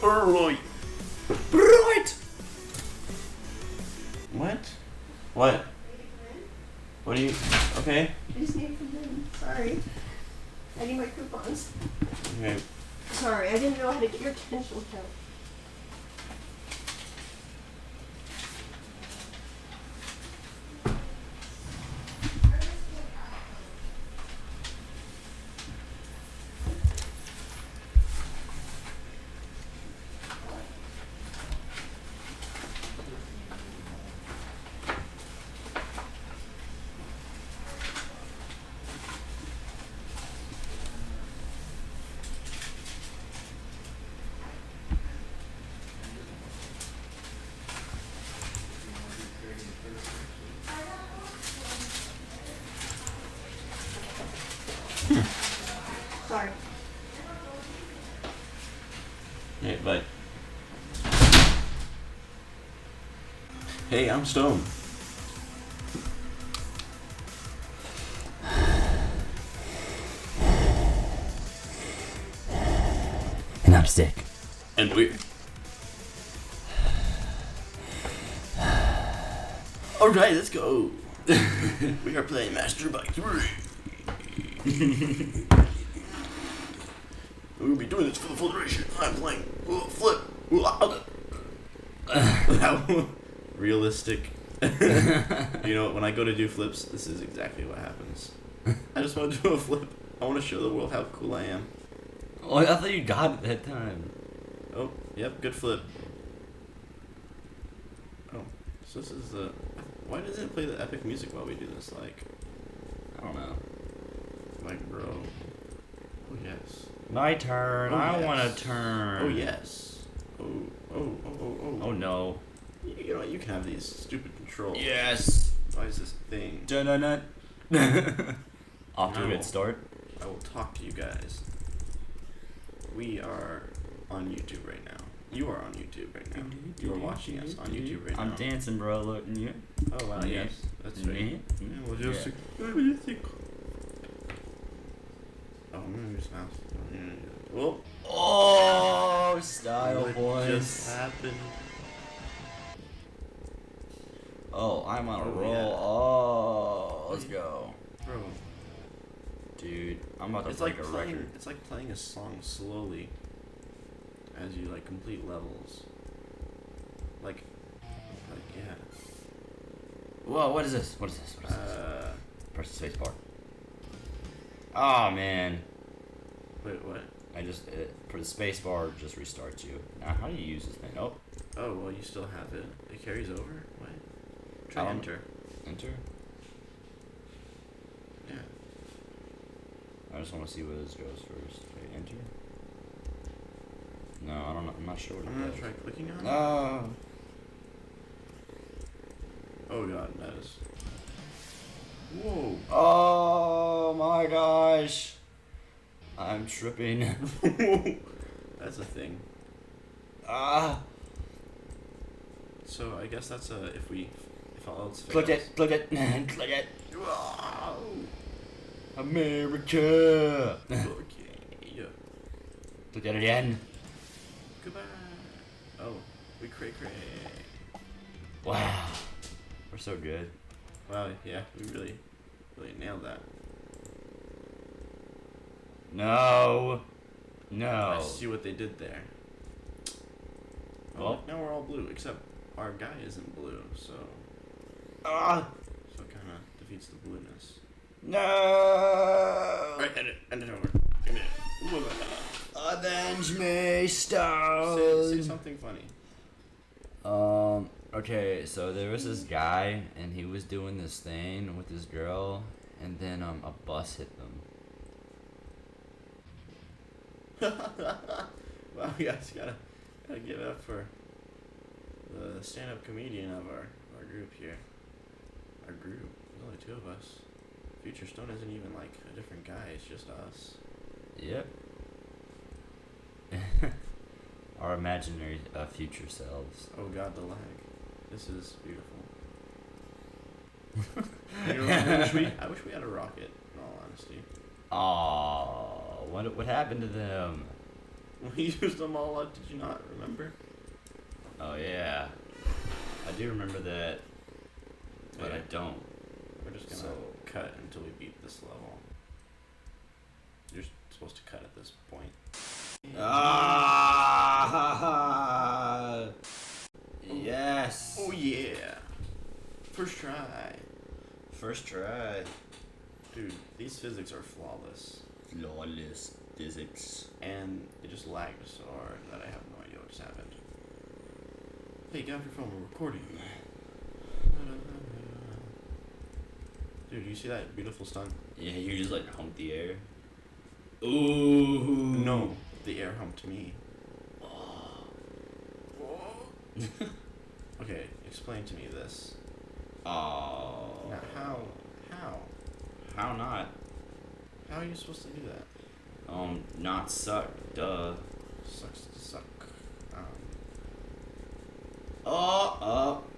Right. Right. What? What? What do you? Okay. I just need some money. Sorry. I need my coupons. Okay. Sorry, I didn't know how to get your attention count. Sorry. Hey, bye. Hey, I'm Stone. And I'm sick. And we're... Alright, let's go. We are playing Master Bike 3. We'll be doing this for the full duration. I'm playing Flip. Realistic. You know, when I go to do flips, this is exactly what happens. I just want to do a flip. I want to show the world how cool I am. Oh, I thought you got it that time. Oh, yep, good flip. Oh, so this is the... Why doesn't it play the epic music while we do this? Like, I don't know. bro. Oh, yes. My turn. Oh, I yes. want to turn. Oh, yes. Oh. Oh no. You know what? You can have these stupid controls. Yes. Why is this thing? Dun-dun-dun. Off to a No. good start. I will talk to you guys. We are on YouTube right now. You are on YouTube right now. You are watching us on YouTube right now. I'm dancing, bro. Look. Yeah. Oh, wow, Yeah. yes. That's right. Yeah. What do you think? Oh, I'm gonna use mouse. Well, Oh, style, what boys. just happened? Oh, I'm on a Oh, roll. yeah. Oh, let's go. Bro, Dude, I'm about to it's break like a playing. record. It's like playing a song slowly, as you like complete levels. Like yeah. Whoa, what is this? What is this? What is this? Press the space bar. Oh, man. Wait, what? I just, for the space bar, just restarts you. Now, how do you use this thing? Oh, Oh, well, you still have it. It carries over. What? Try Um, enter. enter. Yeah. I just want to see where this goes first. Wait, enter. No, I don't know. I'm not sure what I'm it gonna does. try clicking on it. No. Oh god, that is. Whoa. Oh my gosh. I'm tripping. That's a thing. Ah. So I guess that's a if all else fails. Click it. Click it. Click it. Wow. America. Okay. Yeah. Click it again. Goodbye. Oh, we cray. Wow. We're so good. Wow. Yeah, we really nailed that. No. No. I see what they did there. Oh, Well. look, now we're all blue, except our guy isn't blue, so Ah. so it kind of defeats the blueness. No. Alright, end it over. End it. Avenge me, Stone. Say something funny. Okay, so there was this guy, and he was doing this thing with this girl, and then, a bus hit them. Wow, you guys gotta give it up for the stand-up comedian of our group here. Our group. There's only two of us. Future Stone isn't even like a different guy, it's just us. Yep. Our imaginary future selves. Oh god, the lag. This is beautiful. You know, I wish we had a rocket, in all honesty. Aww, what happened to them? We used them all up. Did you not remember? Oh yeah, I do remember that, but Yeah. I don't. We're just gonna cut until we beat this level. You're supposed to cut at this point. Ah! Yes. Oh yeah! First try. First try. Dude, these physics are flawless. Flawless physics. And it just lagged so hard that I have no idea what just happened. Hey, get off your phone, we're recording. Dude, you see that beautiful stunt? Yeah, you just like hump the air. Ooh. No, the air humped me. Okay, explain to me this. Oh. Now, How not? how are you supposed to do that? Not suck. Duh. Sucks to suck.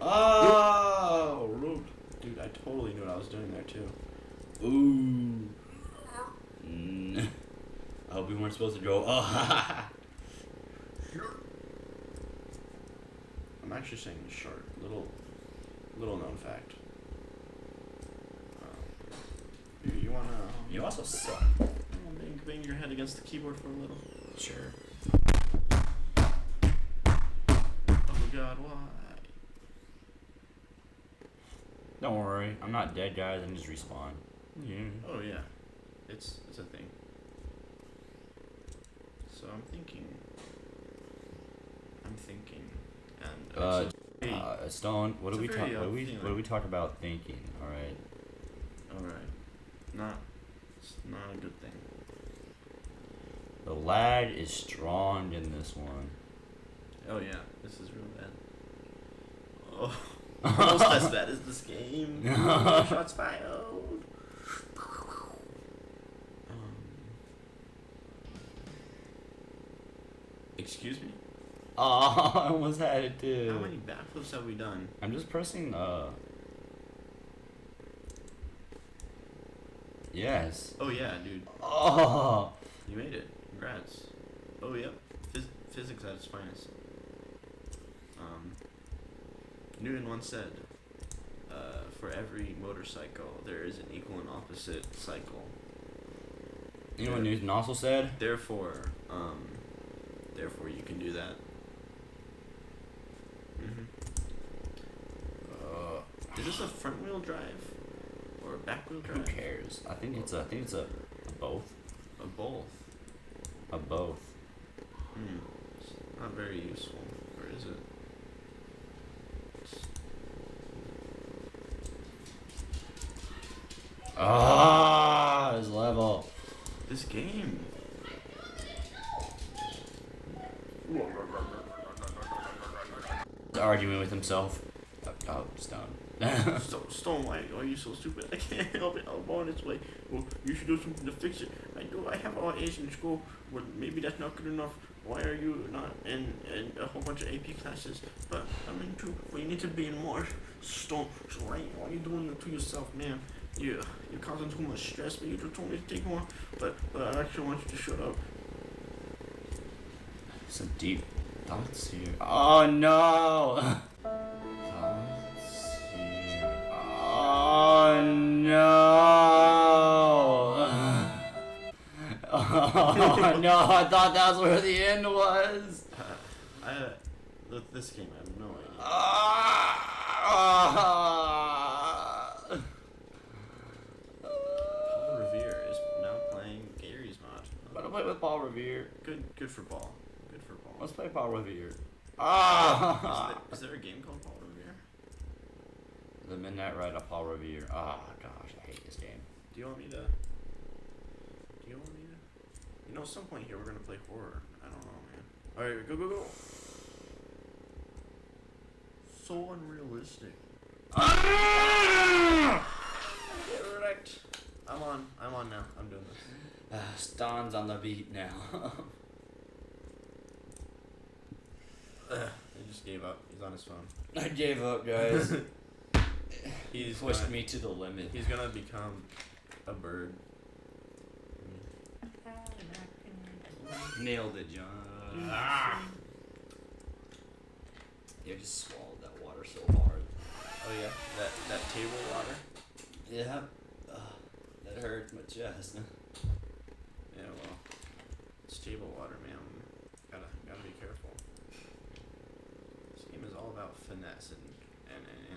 Oh, rude. Dude, I totally knew what I was doing there too. Ooh. I hope we weren't supposed to go. Oh. I'm actually saying short. Little known fact. You wanna? You also suck. Bang your head against the keyboard for a little. Sure. Oh God, why? Don't worry, I'm not dead, guys. I can just respawn. Yeah. Oh yeah, it's a thing. So I'm thinking, and Stone. What It's do a we talk? very What do odd we feeling. talk about thinking? All right. it's not a good thing. The lag is strong in this one. Oh yeah, this is real bad. Oh, almost as bad as this game. Shots fired. Excuse me? Oh, I almost had it too. How many backflips have we done? I'm just pressing. Yes. Oh yeah, dude. Oh. You made it. Congrats. Oh yep. Physics at its finest. Newton once said, for every motorcycle, there is an equal and opposite cycle. You know what Newton also said? Therefore you can do that. Is this a front wheel drive or a back wheel Who drive? cares? I think it's a both. A both. A both. It's not very useful, or is it? Ah, this level. This game. Arguing with himself. Oh, Stone. Stone, why are you so stupid? I can't help it. I'm on its way. Well, you should do something to fix it. I know I have all A's in school, but maybe that's not good enough. Why are you not in a whole bunch of AP classes? But I'm in two. Well, you need to be in more. Stone, so why are you doing it to yourself, man? You're causing too much stress, but you just told me to take more. But I actually want you to shut up. Some deep thoughts here. Oh no! Thoughts here. Oh no! Oh no! I thought that's where the end was. This game, I have no idea. Paul Revere is now playing Gary's mod. I'm gonna play with Paul Revere. Good for Paul. Good for Paul. Let's play Paul Revere. Is there a game called Paul Revere? The Midnight Ride of Paul Revere. Oh gosh, I hate this game. Do you want me to? You know, at some point here we're gonna play horror. I don't know, man. All right, go. So unrealistic. Get wrecked. I'm on now. I'm doing this. Stan's on the beat now. He just gave up. He's on his phone. I gave up, guys. He's pushed gonna- me to the limit. He's gonna become a bird. Nailed it, John. You just swallowed that water so hard. Oh yeah, that table water. Yeah. That hurts my chest. Yeah, well, it's table water, man. Gotta be careful. This game is all about finesse and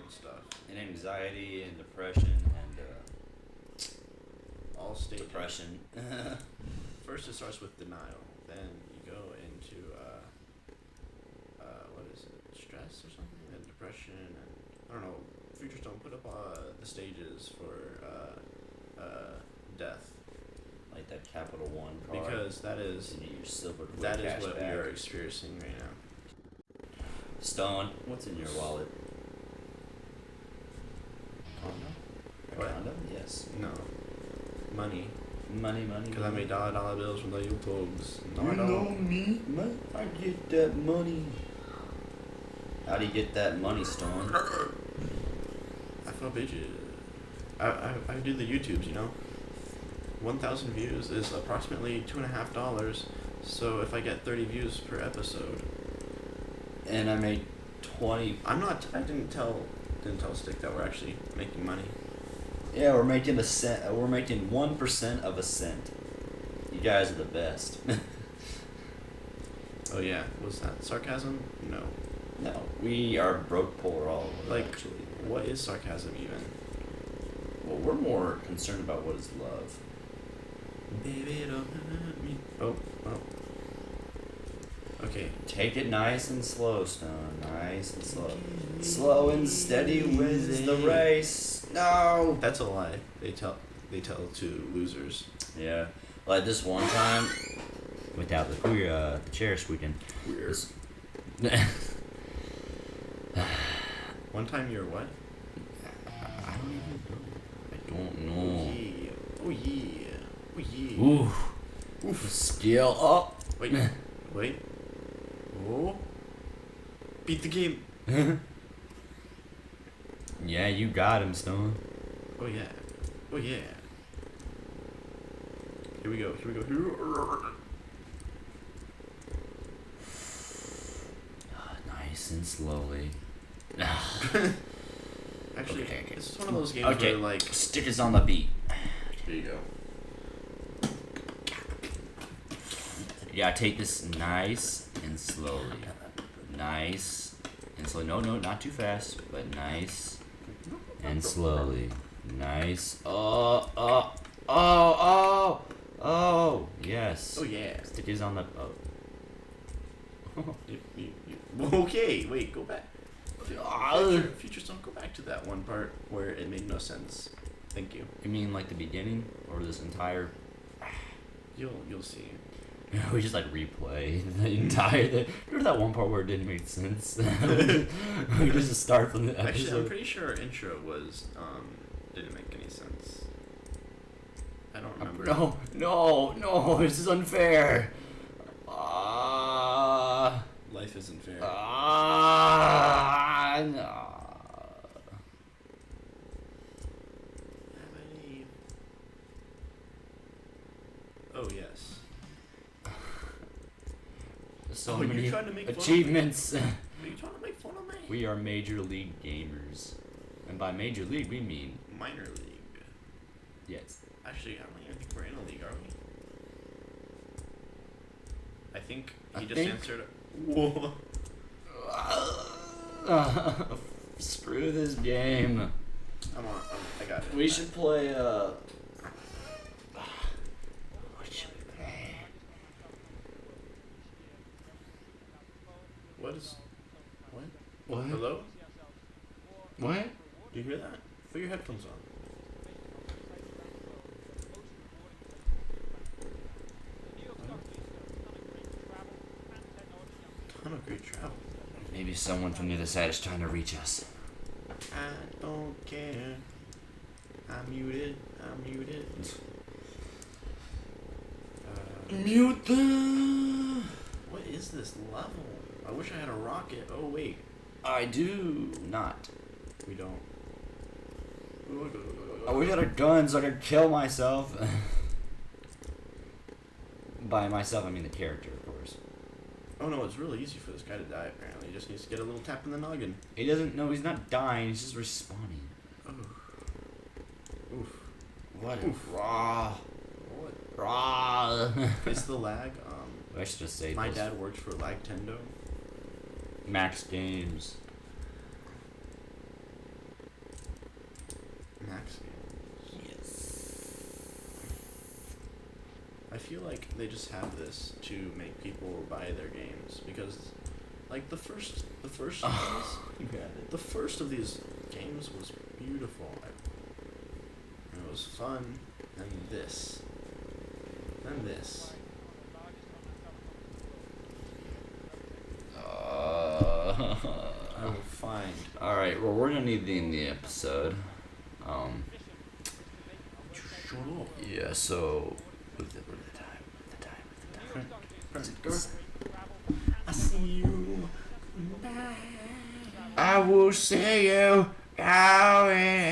stuff. And anxiety and depression and All stages. depression. First, it starts with denial. Then you go into what is it? Stress or something? And depression and I don't know. Future Stone put up the stages for death. Like that Capital One card. Because that is You need your silver to that cash is what back. we are experiencing right now. Stone, what's in your wallet? A What? condom? Yes. No. Money. Money. Because I made dollar bills from the YouTubes. No, I You know don't. me, man. I get that money. How do you get that money, Stone? I feel bitches. I do the YouTubes, you know. 1,000 views is approximately $2.50. So if I get 30 views per episode, And I made 20. I didn't tell Stick that we're actually making money. Yeah, we're making a cent. We're making 1% of a cent. You guys are the best. Oh yeah, was that sarcasm? No. No, we are broke poor all over. Like, actually. what is sarcasm even? Well, we're more concerned about what is love. Baby, don't hurt me. Oh. Okay. Take it nice and slow, Stone. Nice and slow. Slow and steady wins the race. No. That's a lie. They tell to losers. Yeah, like this one time, without the chair squeaking. Weird. One time you're what? I don't know. Oh yeah. Oh yeah. Ooh. Oof. Skill up. Wait. Oh. Beat the game. Yeah, you got him, Stone. Oh yeah. Oh yeah. Here we go. Nice and slowly. Actually, Okay. this is one of those games Okay. where like. Stick is on the beat. There you go. You gotta take this nice and slowly. Nice and slowly. No, not too fast, but nice and slowly. Nice. Oh. Yes. Oh yeah. Stick is on the. Oh. Okay, wait, go back. Future Stone, go back to that one part where it made no sense. Thank you. You mean like the beginning or this entire? You'll see. We just like replay the entire thing. Remember that one part where it didn't make sense? We just start from the episode. Actually, I'm pretty sure our intro was didn't make any sense. I don't remember. No, this is unfair. Life isn't fair. No. Oh yes. So Oh, you're many trying to make fun of me? achievements. Are you trying to make fun of me? We are major league gamers, and by major league we mean Minor league. yes. Actually, I don't even think we're in a league, are we? I think he I just think- answered. Whoa. Screw this game. I got it. We should play. What should we play? What is? What? What? Hello? What? Do you hear that? Put your headphones on. Ton of great travel. Maybe someone from the other side is trying to reach us. I don't care. I'm muted. Mute them. What is this level? I wish I had a rocket. Oh wait, I do not. we don't. I wish I had a gun so I could kill myself. By myself, I mean the character, of course. Oh no, it's really easy for this guy to die apparently. He just needs to get a little tap in the noggin. He doesn't know. He's not dying. He's just respawning. Oof. What? Oof. Raw. What? Raw. It's the lag. I should just say My this. dad worked for Lagtendo. Max Games. Max Games. Yes. I feel like they just have this to make people buy their games because, like the first of these, You got it. the first of these games was beautiful and it was fun. And this, then this. I will find. All right. Well, we're gonna need the in the episode. Shut up. Yeah. So. With the time. I see you. Bye. I will see you going.